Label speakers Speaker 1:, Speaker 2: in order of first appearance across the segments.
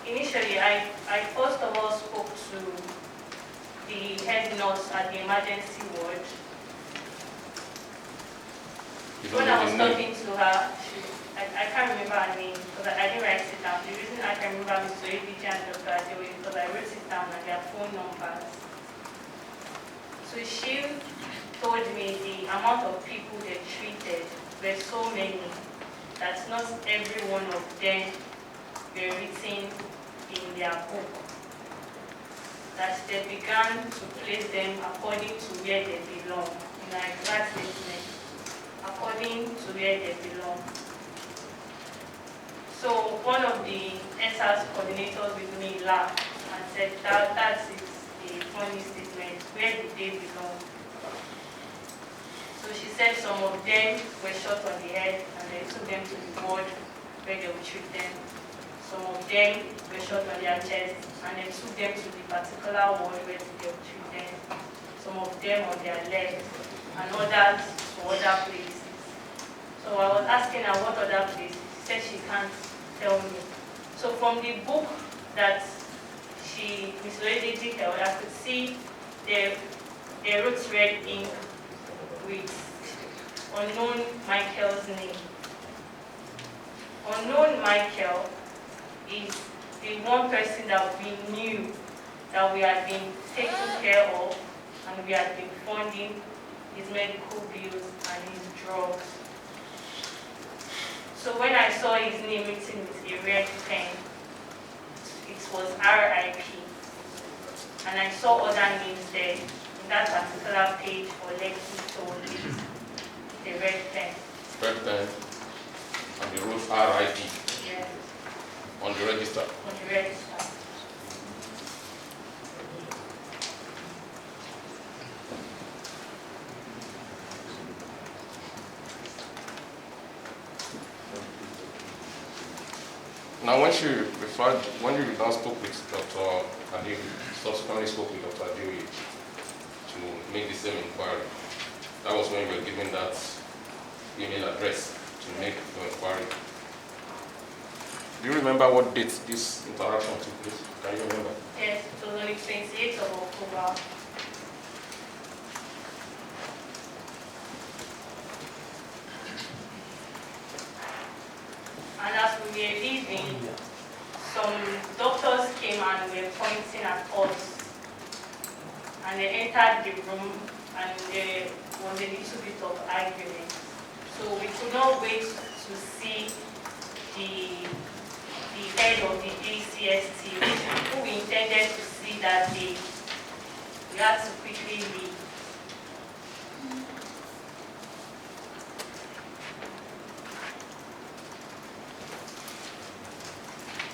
Speaker 1: Initially, I first of all spoke to the head nurse at the emergency ward. When I was talking to her, I can't remember her name because I didn't write it down. The reason I can remember Mr. ABJ and Dr. Adeoye because I wrote it down and their phone numbers. So she told me the amount of people they treated were so many that not every one of them were written in their book. That they began to place them according to where they belong, in our exact statement, according to where they belong. So one of the EndSARS coordinators with me laughed and said that is a funny statement. Where do they belong? So she said some of them were shot on the head and they took them to the ward where they would treat them. Some of them were shot on their chest and they took them to the particular ward where they would treat them. Some of them on their legs and others to other places. So I was asking her what other places. She said she can't tell me. So from the book that she misreaded held, I could see they wrote red ink with unknown Michael's name. Unknown Michael is the one person that we knew that we had been taking care of and we had been funding his medical bills and his drugs. So when I saw his name written with a red pen, it was RIP. And I saw other names there in that particular page for Lekki, Tollgate, the red pen.
Speaker 2: Red pen, and the roof RIP.
Speaker 1: Yes.
Speaker 2: On the register.
Speaker 1: On the register.
Speaker 2: Now, when you now spoke with Dr. Adeoye, subsequently spoke with Dr. Adeoye to make the same inquiry, that was when you were given that email address to make the inquiry. Do you remember what date this interaction took place? Can you remember?
Speaker 1: Yes, it was on the 28th of October. And as we were leaving, some doctors came and were pointing at us. And they entered the room and there was a little bit of argument. So we could not wait to see the head of the DCST, who we intended to see that day. We had to quickly leave.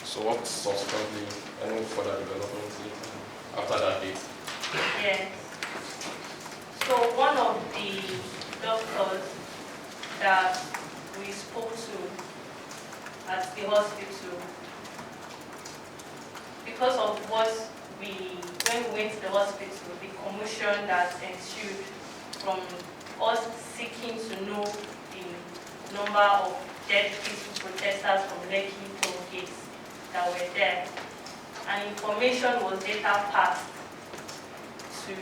Speaker 2: So what subsequently, any further developments after that date?
Speaker 1: Yes. So one of the doctors that we spoke to at the hospital, because of what when we went to the hospital, the commotion that ensued from us seeking to know the number of dead peaceful protesters from Lekki Tollgate that were there, and information was later passed to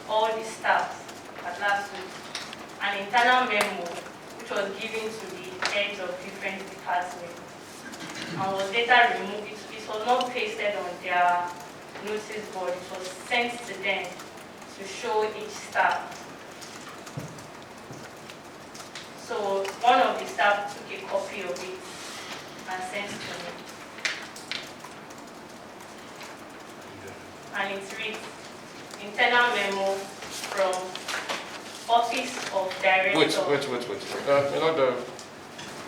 Speaker 1: all the staff at last week. An internal memo which was given to the heads of different departments and was later removed. It was not pasted on their notice board, it was sent to them to show each staff. So one of the staff took a copy of it and sent it to me. And it reads, internal memo from Office of Director.
Speaker 2: Wait.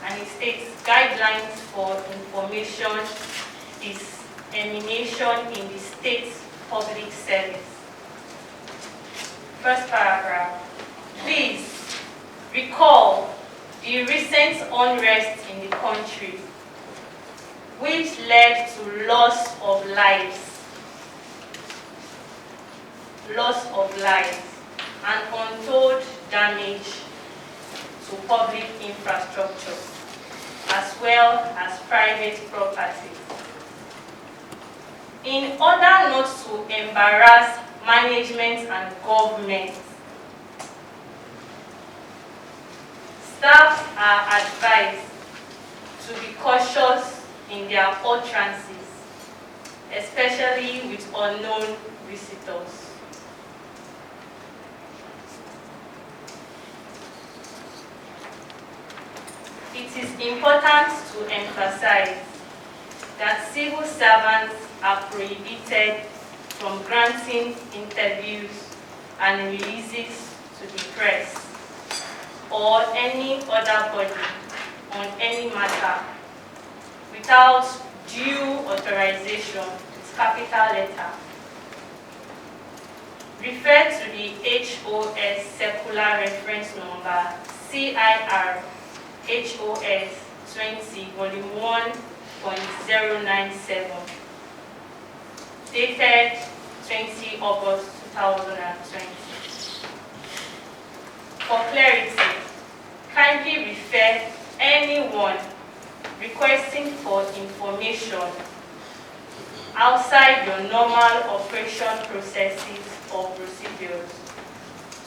Speaker 1: And it states, guidelines for information dissemination in the state public service. First paragraph. Please recall the recent unrest in the country, which led to loss of lives and untold damage to public infrastructure, as well as private property. In order not to embarrass management and government, staff are advised to be cautious in their utterances, especially with unknown visitors. It is important to emphasize that civil servants are prohibited from granting interviews and releases to the press or any other body on any matter without due authorization with capital letter. Refer to the HOS Circular Reference Number CIR HOS 20 Volume 1.097 dated 20 August 2020. For clarity, kindly refer anyone requesting for information outside your normal operation processes or procedures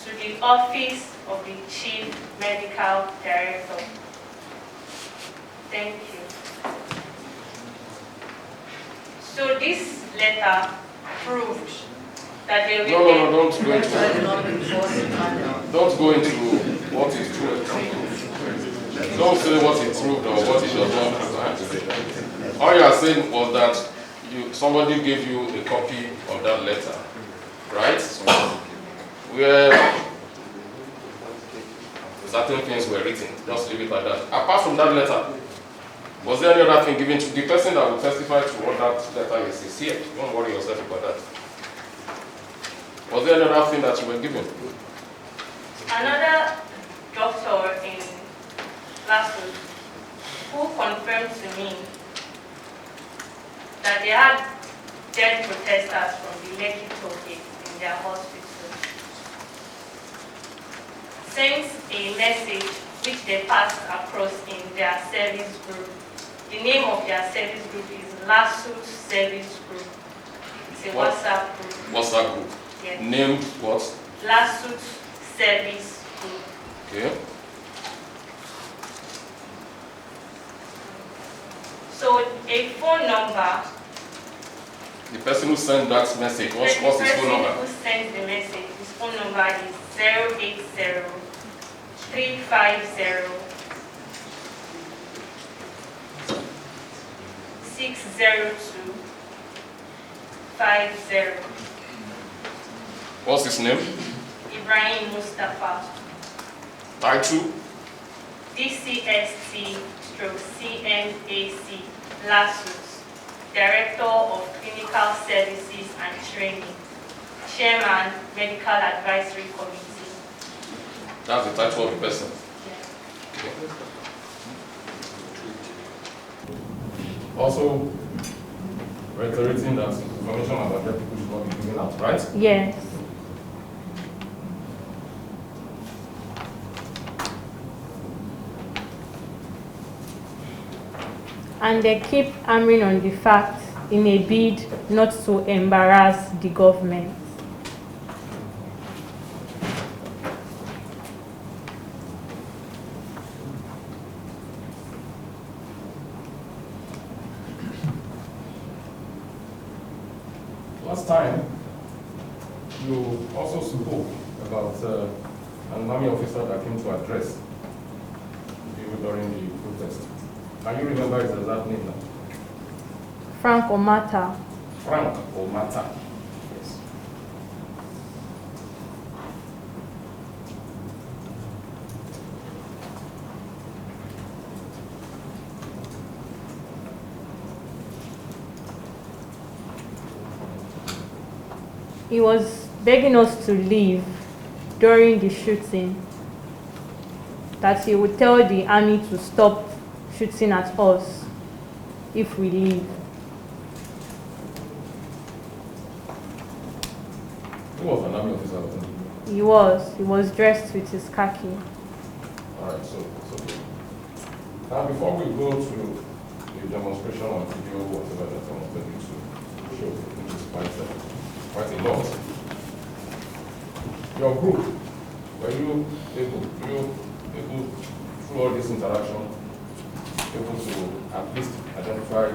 Speaker 1: to the Office of the Chief Medical Director. Thank you. So this letter proved that they will
Speaker 2: don't go into what is proved. Don't say what is proved or what is not proved. All you are saying was that somebody gave you a copy of that letter, right? Where certain things were written. Just leave it like that. Apart from that letter, was there any other thing given to the person that will testify to what that letter is here? Don't worry yourself about that. Was there any other thing that you were given?
Speaker 1: Another doctor in last week who confirmed to me that they had dead protesters from the Lekki Tollgate in their hospital, sent a message which they passed across in their service group. The name of their service group is Lawsuit Service Group. It's a WhatsApp group.
Speaker 2: WhatsApp group.
Speaker 1: Yes.
Speaker 2: Named what?
Speaker 1: Lawsuit Service Group.
Speaker 2: Okay.
Speaker 1: So a phone number.
Speaker 2: The person who sent that message, what's his phone number?
Speaker 1: The person who sent the message, his phone number is 080-350-60250.
Speaker 2: What's his name?
Speaker 1: Ibrahim Mustafa.
Speaker 2: Title?
Speaker 1: DCST/CNAC Lawsuits, Director of Clinical Services and Training, Chairman, Medical Advisory Committee.
Speaker 2: That's the title of the person.
Speaker 1: Yes.
Speaker 2: Okay. Also, reiterating that information about dead people should not be given out, right?
Speaker 1: Yes. And they keep hammering on the fact in a bid not to embarrass the government.
Speaker 2: Last time, you also spoke about an army officer that came to address you during the protest. Can you remember his exact name now?
Speaker 1: Frank Omata.
Speaker 2: Frank Omata. Yes.
Speaker 1: He was begging us to leave during the shooting, that he would tell the army to stop shooting at us if we leave.
Speaker 2: He was an army officer.
Speaker 1: He was dressed with his khaki.
Speaker 2: Alright, so okay. Now before we go to the demonstration on video, whatever that I wanted you to show. quite a lot. Your group, were you able, through all this interaction, able to at least identify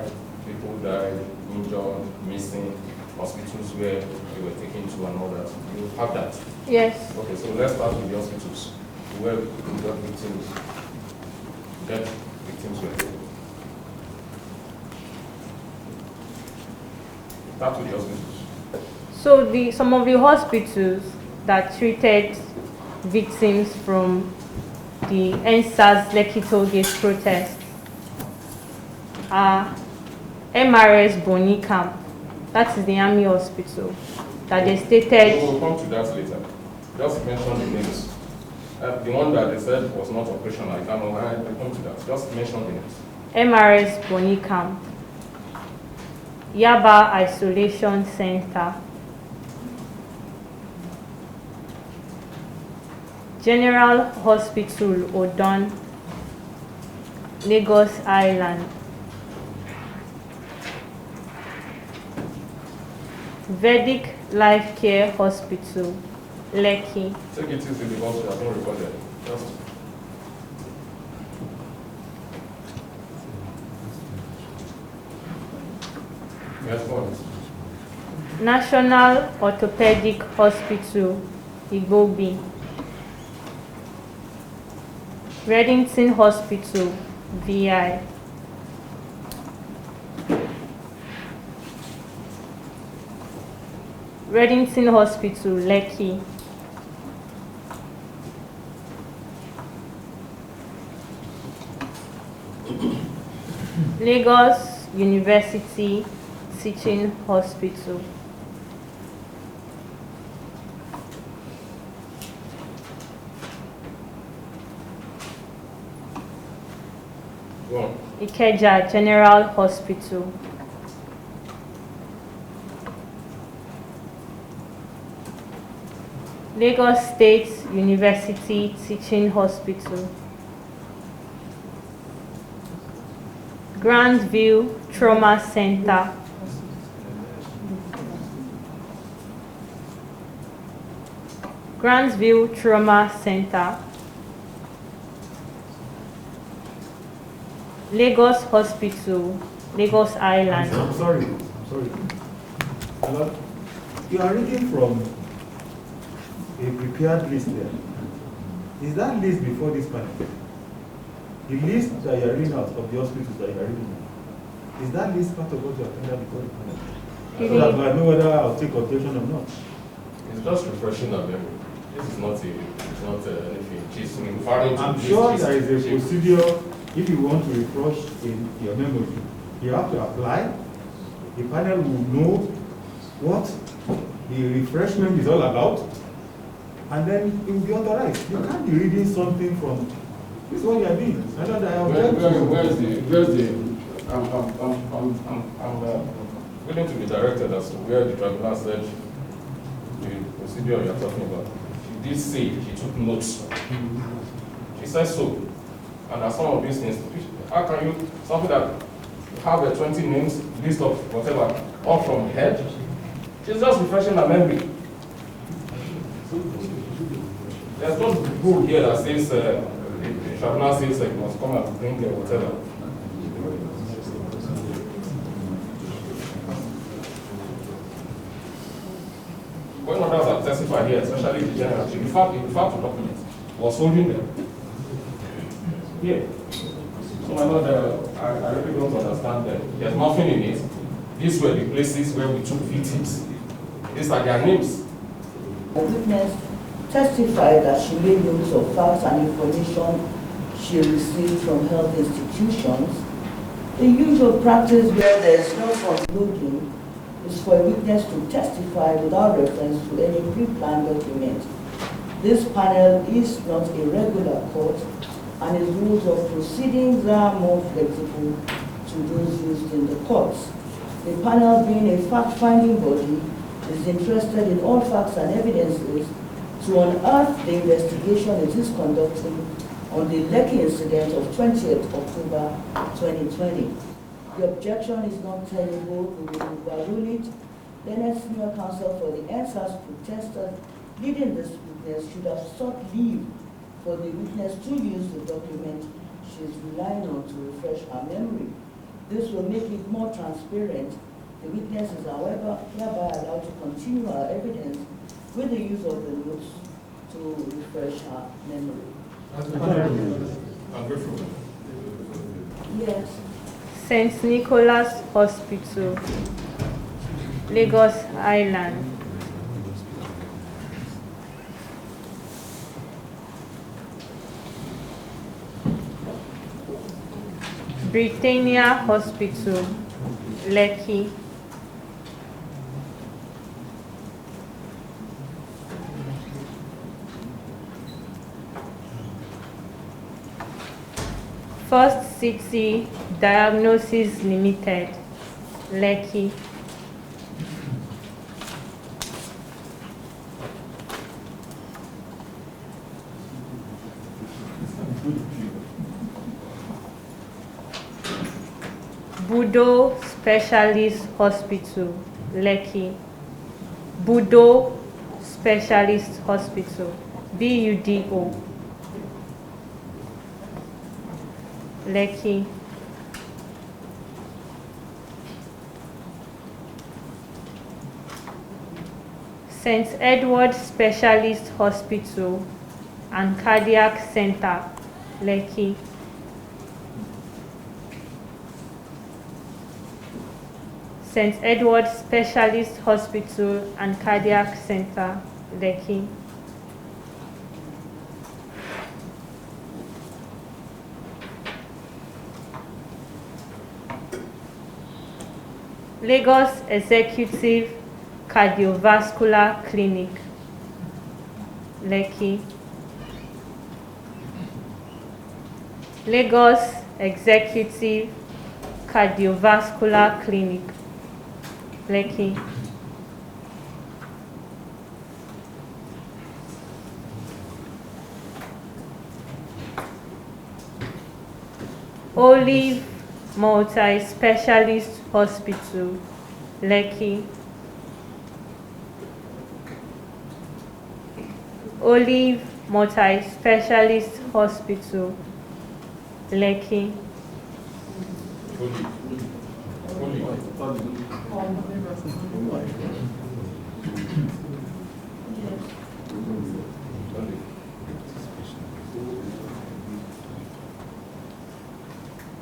Speaker 2: people who died, injured, missing, hospitals where they were taken to and all that? You have that?
Speaker 1: Yes.
Speaker 2: Okay, so let's start with the hospitals where dead victims were taken. Start with the hospitals.
Speaker 1: So some of the hospitals that treated victims from the EndSARS Lekki Tollgate protest are MRS Boni Camp. That is the army hospital that they stated.
Speaker 2: We'll come to that later. Just mention the names. The one that they said was not operational, I can't know why. I'll come to that. Just mention the names.
Speaker 1: MRS Boni Camp, Yaba Isolation Center, General Hospital Odon, Lagos Island, Vedic Life Care Hospital, Lekki.
Speaker 2: Take it easy because we have not recorded. Just yes, go on.
Speaker 1: National Orthopedic Hospital, Igbobi, Reddington Hospital, VI, Reddington Hospital, Lekki, Lagos University Teaching Hospital,
Speaker 2: Go on.
Speaker 1: Ikeja General Hospital, Lagos State University Teaching Hospital, Grandview Trauma Center, Grandview Trauma Center, Lagos Hospital, Lagos Island.
Speaker 3: I'm sorry. Hello? You are reading from a prepared list there. Is that list before this panel? The list that you are reading out of the hospitals that you are reading out, is that list part of what you are telling before the panel? So that I know whether I'll take objection or not.
Speaker 2: It's just refreshing our memory. This is not anything. She's referring to.
Speaker 3: I'm sure there is a procedure. If you want to refresh in your memory, you have to apply. The panel will know what the refreshment is all about, and then it will be authorized. You can't be reading something from this is what you are doing. I know that I have
Speaker 2: where's the I'm willing to be directed as to where the tribunal said the procedure you are talking about. She did say she took notes. She says so. And as some of these things, how can you, something that have a 20 names, list of whatever, all from head? She's just refreshing her memory. There's no rule here that says, the tribunal says you must come and bring whatever. When others have testified here, especially the general, she referred to documents, was holding them. Yeah. So my Lord, I really don't understand that. There's nothing in it. These were the places where we took victims. These are their names.
Speaker 4: The witness testified that she made use of facts and information she received from health institutions. The usual practice where there is no conclusion is for a witness to testify without reference to any pre-planned document. This panel is not a regular court, and its rules of proceedings are more flexible to those used in the courts. The panel, being a fact-finding body, is interested in all facts and evidences to unearth the investigation it is conducting on the Lekki incident of 20th October 2020. The objection is not tenable. We will overrule it Then a senior counsel for the EndSARS protesters leading this witness should have sought leave for the witness to use the document she is relying on to refresh her memory. This will make it more transparent. The witness is, however, hereby allowed to continue her evidence with the use of the notes to refresh her memory. Yes.
Speaker 5: St. Nicholas Hospital, Lagos Island. Britannia Hospital, Lekki. First City Diagnosis Limited, Lekki. Budo Specialist Hospital, Lekki. Budo Specialist Hospital, BUDO, Lekki. St. Edward Specialist Hospital and Cardiac Center, Lekki. St. Edward Specialist Hospital and Cardiac Center, Lekki. Lagos Executive Cardiovascular Clinic, Lekki. Lagos Executive Cardiovascular Clinic, Lekki. Olive Multi-Specialist Hospital, Lekki. Olive Multi-Specialist Hospital, Lekki.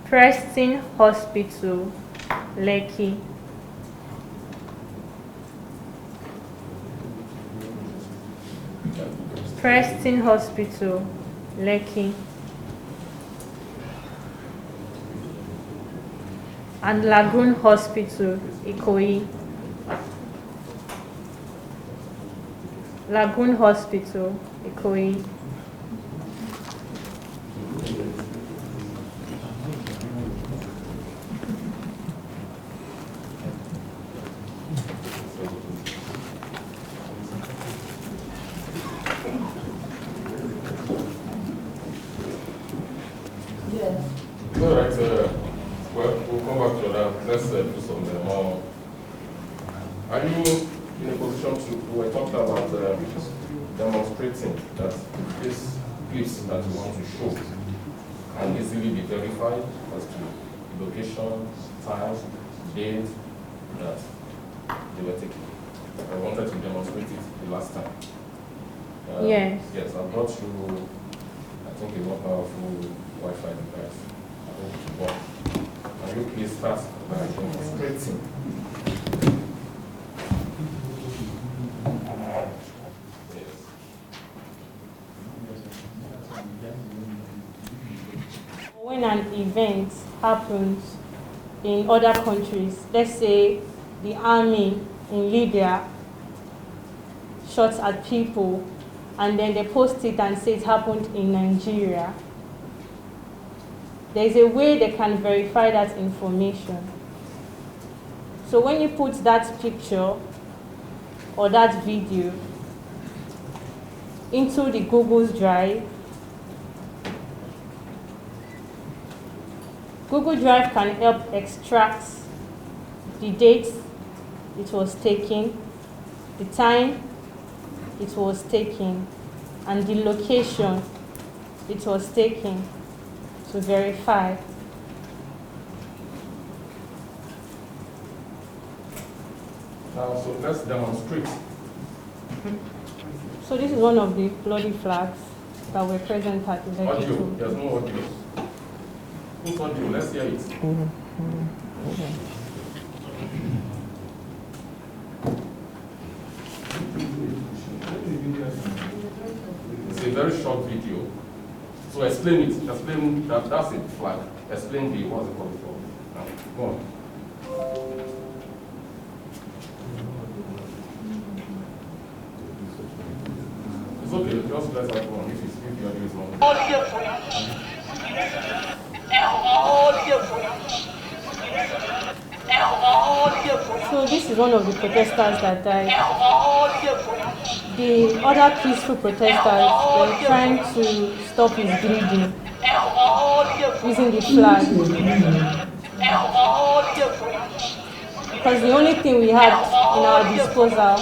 Speaker 5: Preston Hospital, Lekki. Preston Hospital, Lekki. And Lagoon Hospital, Ikoyi. Lagoon Hospital, Ikoyi.
Speaker 2: All right, well, we'll come back to that. Let's do some more. Are you in a position to, we were talking about demonstrating that these clips that you want to show can easily be verified as to location, time, date that they were taken. I wanted to demonstrate it the last time.
Speaker 5: Yes.
Speaker 2: Yes, I brought you, I think, a more powerful Wi-Fi device. Can you please start by demonstrating?
Speaker 5: When an event happens in other countries, let's say the army in Libya shots at people and then they post it and say it happened in Nigeria, there's a way they can verify that information. So when you put that picture or that video into the Google's Drive, Google Drive can help extract the dates, it was taken, the time it was taken, and the location it was taken to verify.
Speaker 2: Now, so let's demonstrate.
Speaker 5: So this is one of the bloody flags that were present at the Lekki
Speaker 2: Audio,
Speaker 5: toll.
Speaker 2: there's no audio. Who's audio? Let's hear it. It's a very short video. So explain it. Explain that that's a flag. Explain the what's it called for. Now, go on. It's okay, just let that go on if your audio is not.
Speaker 5: So this is one of the protesters that died. The other peaceful protesters were trying to stop his bleeding using the flag. Because the only thing we had in our disposal.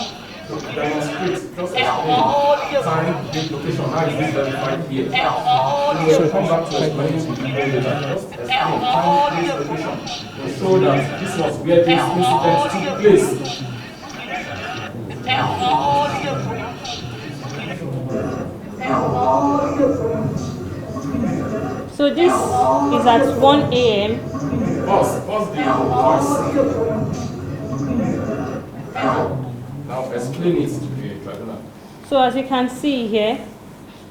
Speaker 2: Demonstrate, just explain time, date, location, how is this verified here? We'll come back to explaining the video later. Just explain time, place, location to show that this was where this incident took place.
Speaker 5: So this is at 1 a.m.
Speaker 2: Pause the voice. Now explain it to the tribunal.
Speaker 5: So as you can see here,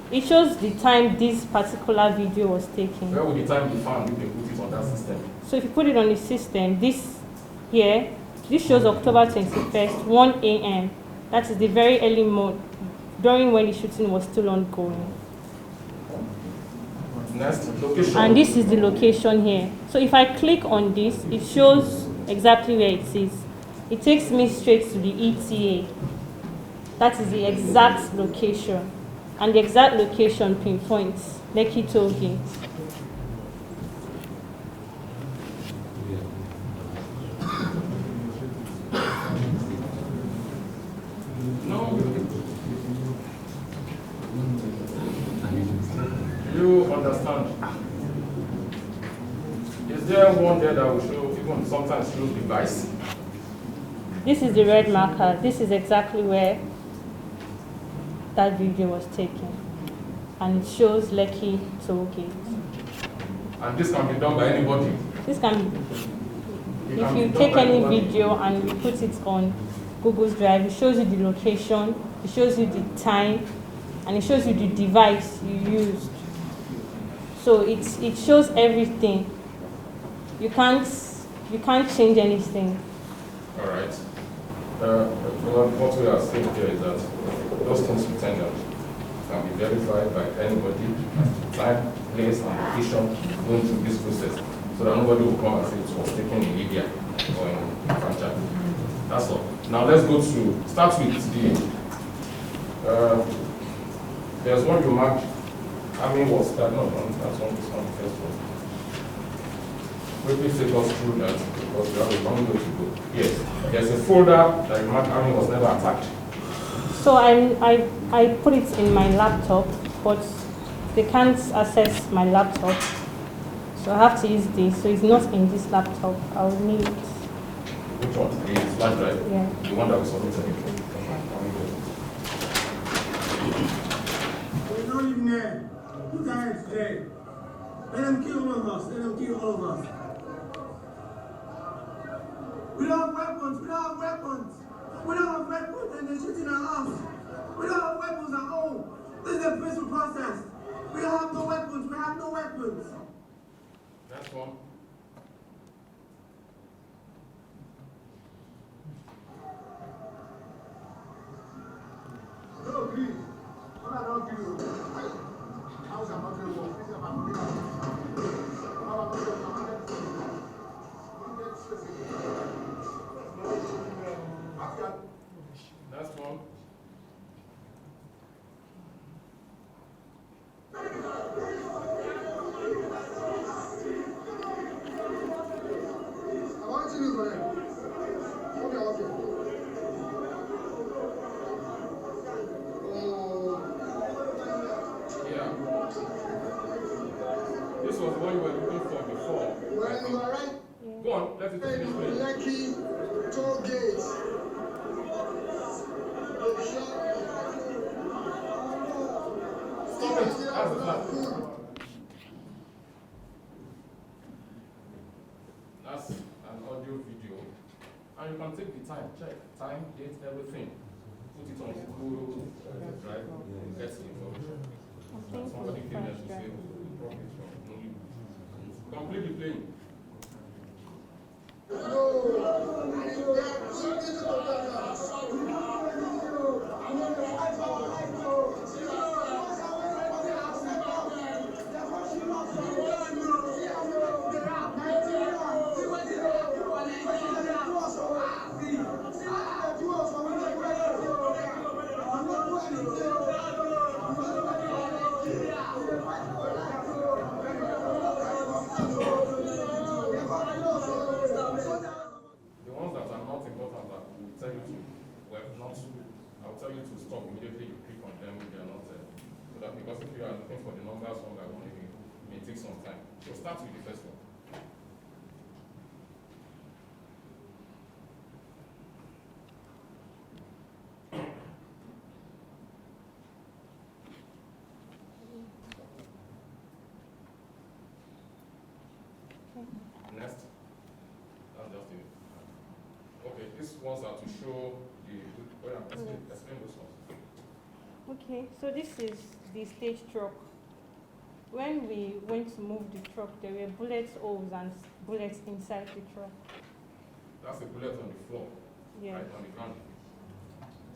Speaker 5: it shows the time this particular video was taken.
Speaker 2: Where would the time be found if they put it on that system?
Speaker 5: So if you put it on the system, this here, this shows October 21st, 1 a.m. That is the very early mode, during when the shooting was still ongoing.
Speaker 2: Next, location.
Speaker 5: And this is the location here. So if I click on this, it shows exactly where it is. It takes me straight to the ETA. That is the exact location. And the exact location pinpoints Lekki Tollgate.
Speaker 2: No. You understand? Is there one there that will show, even sometimes shows device?
Speaker 5: This is the red marker. This is exactly where that video was taken. And it shows Lekki Tollgate.
Speaker 2: And this can be done by anybody?
Speaker 5: This can be, if you take any video and you put it on Google's Drive, it shows you the location, it shows you the time, and it shows you the device you used. So it shows everything. You can't change anything.
Speaker 2: All right. What we are saying here is that those things we tender can be verified by anybody as to time, place, and location going through this process, so that nobody will come and say it was taken in Libya or in Franchise. That's all. Now let's go to start with the. There's one you marked. I mean, was that no? That's one. This one, the first one. Quickly take us through that because we have a long way to go. Yes, there's a folder that you marked. I mean, was never attacked.
Speaker 5: So I put it in my laptop, but they can't access my laptop. So I have to use this. So it's not in this laptop. I'll need it.
Speaker 2: Which one? The flash drive?
Speaker 5: Yeah.
Speaker 2: The one that we submitted.
Speaker 6: We're not even there. Who died today? Let them kill all of us. Let them kill all of us. We don't have weapons. We don't have weapons. We don't have weapons and they're shooting at us. We don't have weapons at all. This is a peaceful process. We don't have no weapons. We have no weapons.
Speaker 2: Next one.
Speaker 6: No, please. What I don't do. How's that not going to work?
Speaker 2: Last one. time, check, time, date, everything. Put it on Google Drive, get the information. Somebody came there to say, profit from you. Completely plain. I'll tell you to stop immediately you click on them if they are not there. So that because if you are looking for the numbers one by one, it may take some time. So start with the first one. Next. That's just it. Okay, these ones are to show explain those ones.
Speaker 5: Okay, so this is the stage truck. When we went to move the truck, there were bullet holes and bullets inside the truck.
Speaker 2: That's a bullet on the floor,
Speaker 5: Yeah.
Speaker 2: right on the ground.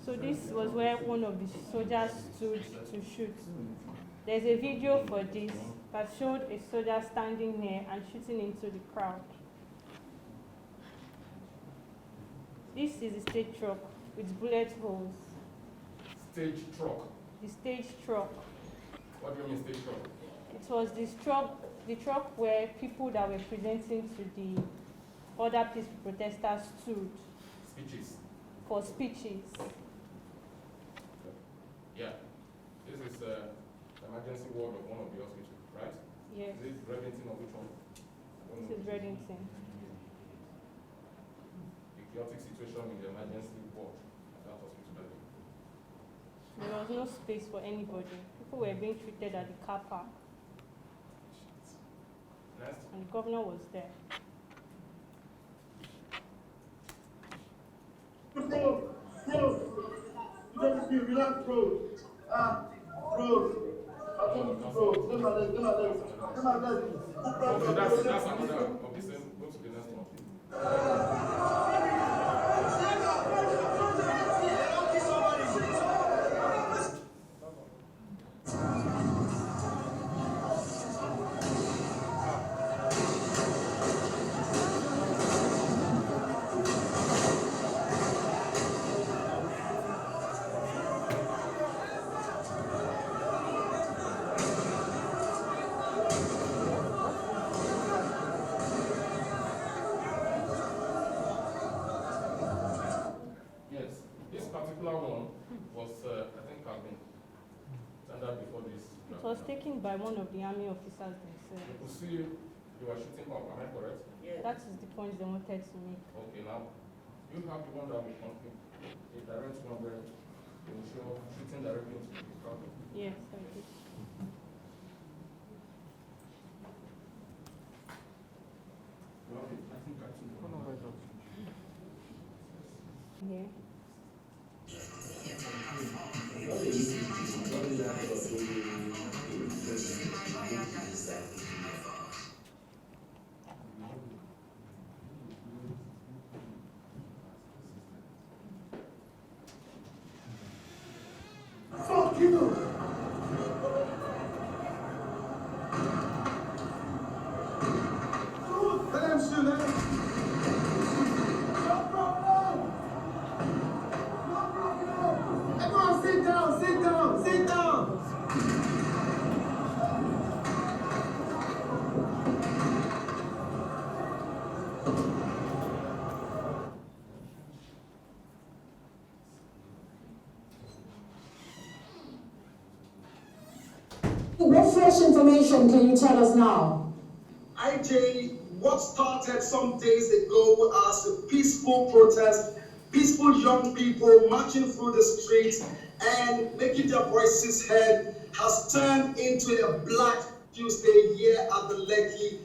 Speaker 5: So this was where one of the soldiers stood to shoot. There's a video for this that showed a soldier standing there and shooting into the crowd. This is the stage truck with bullet holes.
Speaker 2: Stage truck.
Speaker 5: The stage truck.
Speaker 2: What do you mean stage truck?
Speaker 5: It was the truck where people that were presenting to the other peaceful protesters stood.
Speaker 2: Speeches.
Speaker 5: For speeches.
Speaker 2: Yeah. This is emergency ward of one of the hospitals, right?
Speaker 5: Yes.
Speaker 2: Is it Reddington or which one?
Speaker 5: This is Reddington.
Speaker 2: The chaotic situation in the emergency ward at that hospital that day.
Speaker 5: There was no space for anybody. People were being treated at the car park.
Speaker 2: Next.
Speaker 5: And the governor was there.
Speaker 6: Bro. You don't feel relax, bro. Bro. I'll tell you, bro. Get my leg.
Speaker 2: Okay, that's another. Okay, so go to the next one. Yes, this particular one was, I think, has been tendered before this.
Speaker 5: It was taken by one of the army officers
Speaker 2: You
Speaker 5: themselves.
Speaker 2: could see you were shooting up, am I correct?
Speaker 4: Yes.
Speaker 5: That is the point they wanted to make.
Speaker 2: Okay, now, you have the one that will conflict, a direct one where they will show shooting directly into the crowd.
Speaker 5: Yes, I did.
Speaker 2: I think I took one.
Speaker 5: Yeah.
Speaker 6: Fuck you! Let him shoot, let him. No. Everyone sit down.
Speaker 7: What fresh information can you tell us now?
Speaker 6: IJ, what started some days ago as a peaceful protest, peaceful young people marching through the streets and making their voices heard, has turned into a Black Tuesday here at the Lekki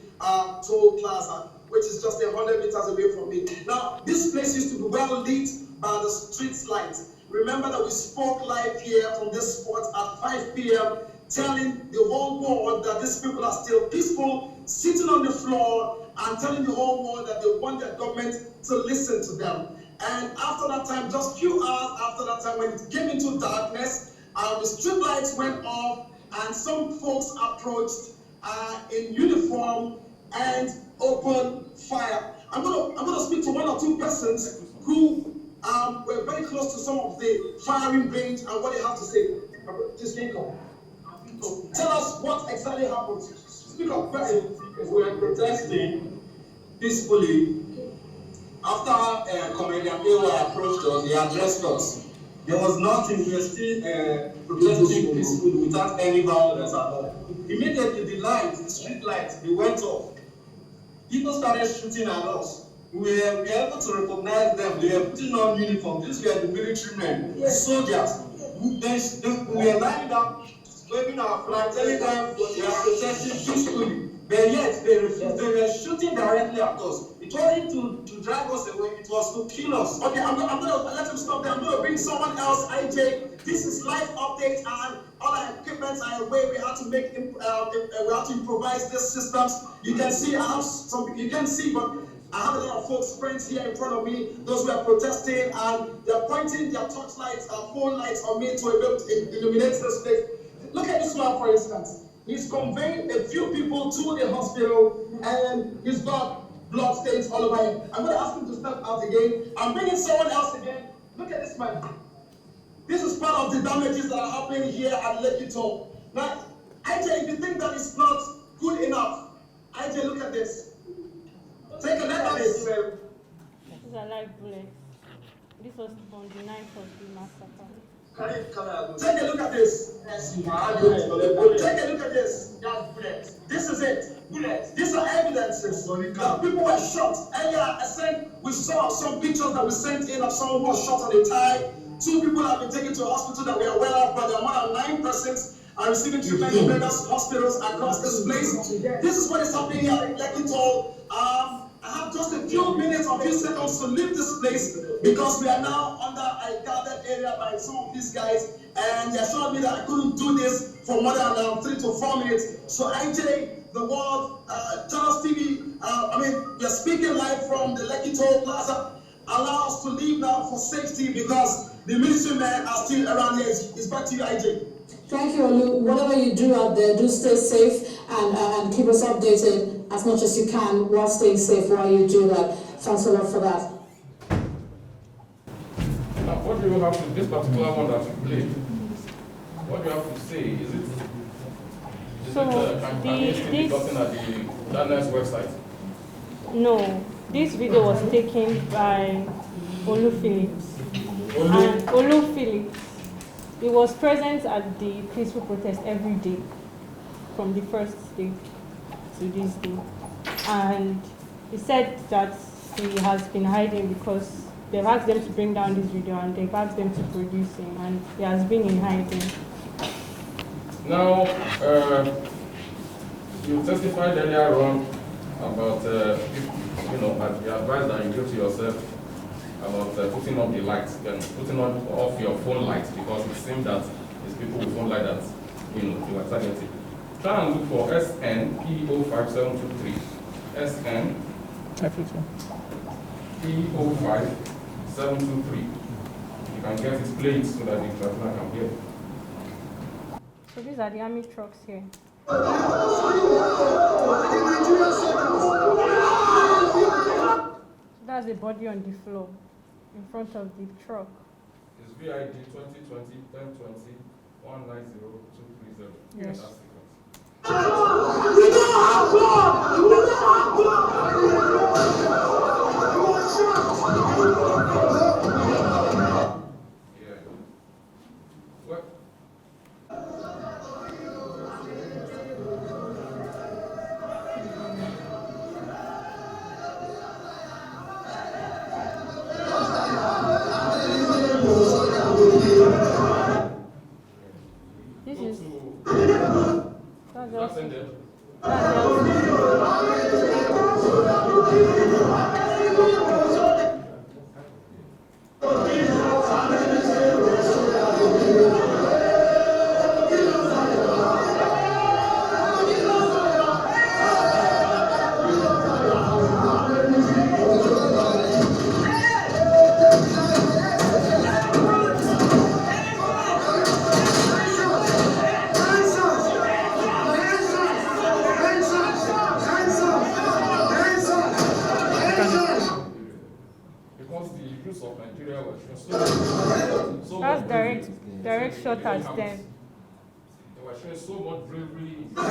Speaker 6: toll plaza, which is just 100 meters away from me. Now, this place used to be well lit by the street lights. Remember that we spoke live here from this spot at 5 p.m., telling the whole world that these people are still peaceful, sitting on the floor, and telling the whole world that they want their government to listen to them. And after that time, just few hours after that time, when it came into darkness, the street lights went off, and some folks approached in uniform and opened fire. I'm gonna speak to one or two persons who were very close to some of the firing range and what they have to say. Just speak up. Tell us what exactly happened. Speak up.
Speaker 8: We were protesting peacefully. After Comedian Ewa approached us, he addressed us. There was nothing. We were still protesting peacefully without any violence at all. Immediately, the street lights, they went off. People started shooting at us. We were able to recognize them. They were putting on uniform. These were the military men, the soldiers. We were lying down, waving our flag, telling them we are protesting peacefully. But yet, they refused. They were shooting directly at us. It wasn't to drive us away, it was to kill us.
Speaker 6: Okay, I'm gonna let him stop there. I'm gonna bring someone else, IJ. This is live update, and all our equipment are away. We had to improvise these systems. You can see, I have some, you can see, but I have a lot of folks, friends here in front of me, those who are protesting, and they're pointing their torchlights, phone lights on me to be able to illuminate this place. Look at this one, for instance. He's conveying a few people to the hospital, and he's got blood stains all over him. I'm going to ask him to step out again. I'm bringing someone else again. Look at this man. This is part of the damages that are happening here at Lekki Toll. Now, IJ, if you think that is not good enough, IJ, look at this. Take a look at this.
Speaker 5: These are live bullets. This was on the 9th of the massacre.
Speaker 6: Take a look at this. Take a look at this. This is it. Bullets. These are evidences that people were shot. Earlier, we saw some pictures that we sent in of someone who was shot on the thigh. 2 people have been taken to a hospital that we are aware of, but there are more than 9 persons are receiving treatment in various hospitals across this place. This is what is happening here at Lekki Toll. I have just a few minutes or few seconds to leave this place because we are now under a guarded area by some of these guys, and they assured me that I couldn't do this for more than 3 to 4 minutes. So IJ, the world, Channels TV, we are speaking live from the Lekki Toll Plaza. Allow us to leave now for safety because the military men are still around here. It's back to you, IJ.
Speaker 7: Thank you, Olu. Whatever you do out there, do stay safe and keep us updated as much as you can while staying safe while you do that. Thanks a lot for that.
Speaker 2: Now, what do you have to, this particular one that you played, what do you have to say? Is it can you still be gotten at the Daniel's website?
Speaker 5: No, this video was taken by Olu Phillips. And Olu Phillips, he was present at the peaceful protest every day, from the first day to this day. And he said that he has been hiding because they've asked them to bring down this video and they've asked them to produce him, and he has been in hiding.
Speaker 2: Now, you testified earlier on about, the advice that you give to yourself about putting up the lights, putting off your phone lights, because it seemed that it's people with phone light that, you were targeted. Try and look for SNPO5723. SN P05723. You can get it played so that the translator can hear.
Speaker 5: So these are the army trucks here. That's the body on the floor in front of the truck.
Speaker 2: It's VID 2020 1020 190230.
Speaker 5: Yes.
Speaker 2: That's the
Speaker 5: This is
Speaker 2: that's ended.
Speaker 5: that's That's direct shot at them.
Speaker 2: They were showing so much bravery. Go to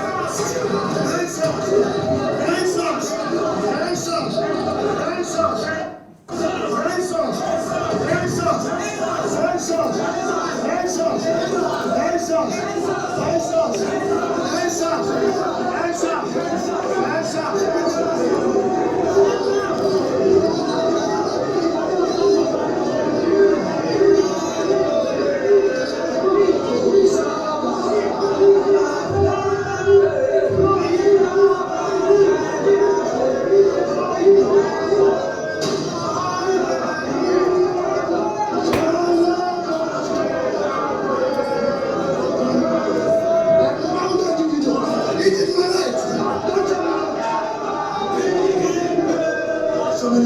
Speaker 2: the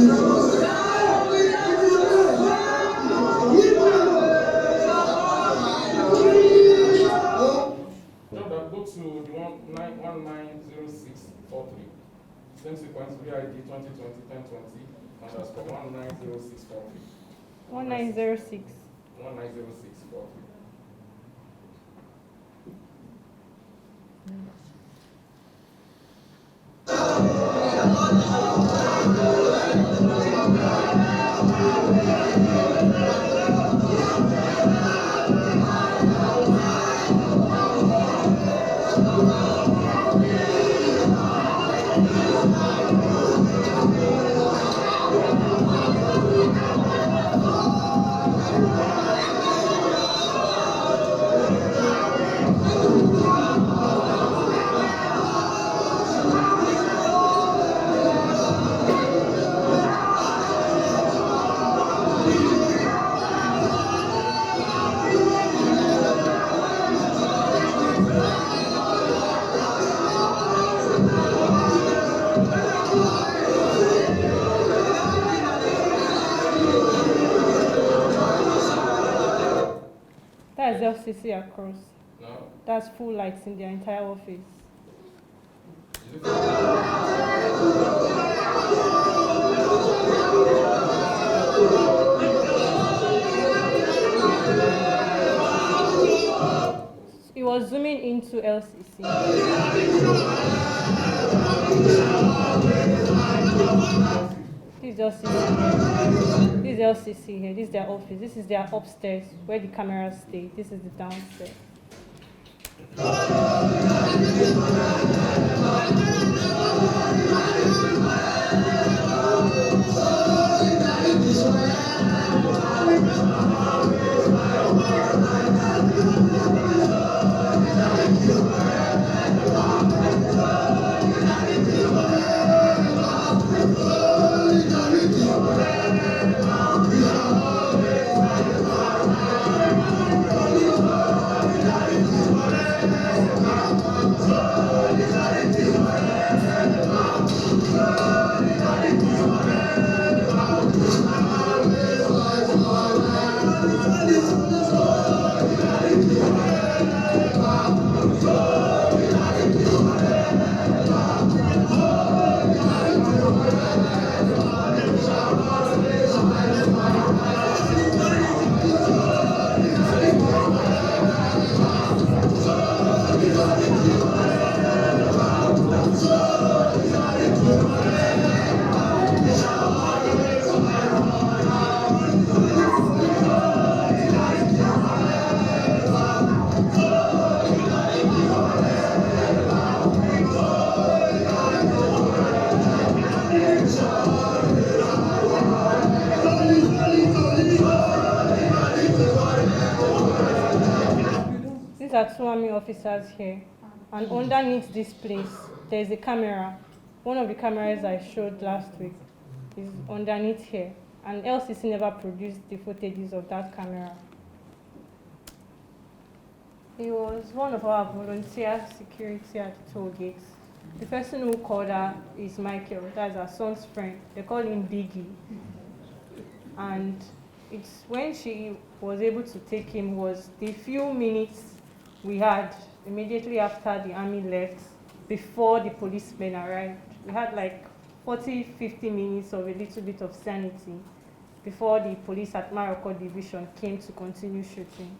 Speaker 2: 190643. Same sequence, VID 2020-1020, and that's for 190643.
Speaker 5: 1906.
Speaker 2: 190643.
Speaker 5: That's LCC across.
Speaker 2: No?
Speaker 5: That's full lights in their entire office. It was zooming into LCC. This is LCC here. This is LCC here. This is their office. This is their upstairs where the cameras stay. This is the downstairs. These are two army officers here, and underneath this place, there is a camera. One of the cameras I showed last week is underneath here, and LCC never produced the footages of that camera. He was one of our volunteer security at Tollgate. The person who called her is Michael, that's our son's friend. They call him Biggie. And it's when she was able to take him was the few minutes we had immediately after the army left, before the policemen arrived. We had like 40, 50 minutes of a little bit of sanity before the police at Maroko Division came to continue shooting.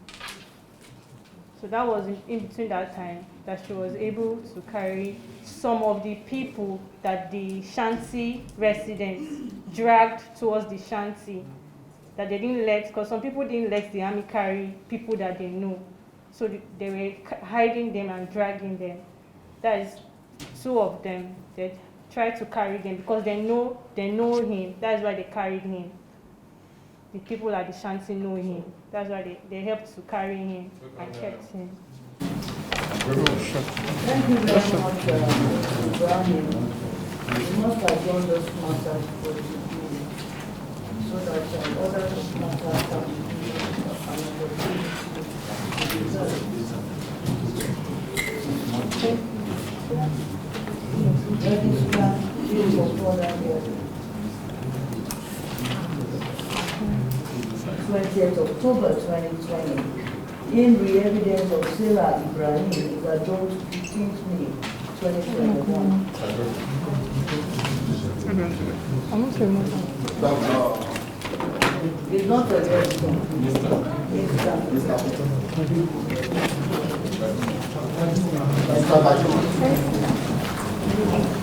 Speaker 5: So that was in between that time that she was able to carry some of the people that the shanty residents dragged towards the shanty, that they didn't let, because some people didn't let the army carry people that they know. So they were hiding them and dragging them. That is 2 of them. They tried to carry them because they know him. That's why they carried him. The people at the shanty know him. That's why they helped to carry him and kept him.
Speaker 4: Thank you very much, Ibrahim. You must have done this matter for the people so that other matters can be given an opportunity to be resolved. Register you for further hearing. 20th October 2020. In the evidence of Sarah Ibrahim is adjourned to 15th May 2021. It's not a response.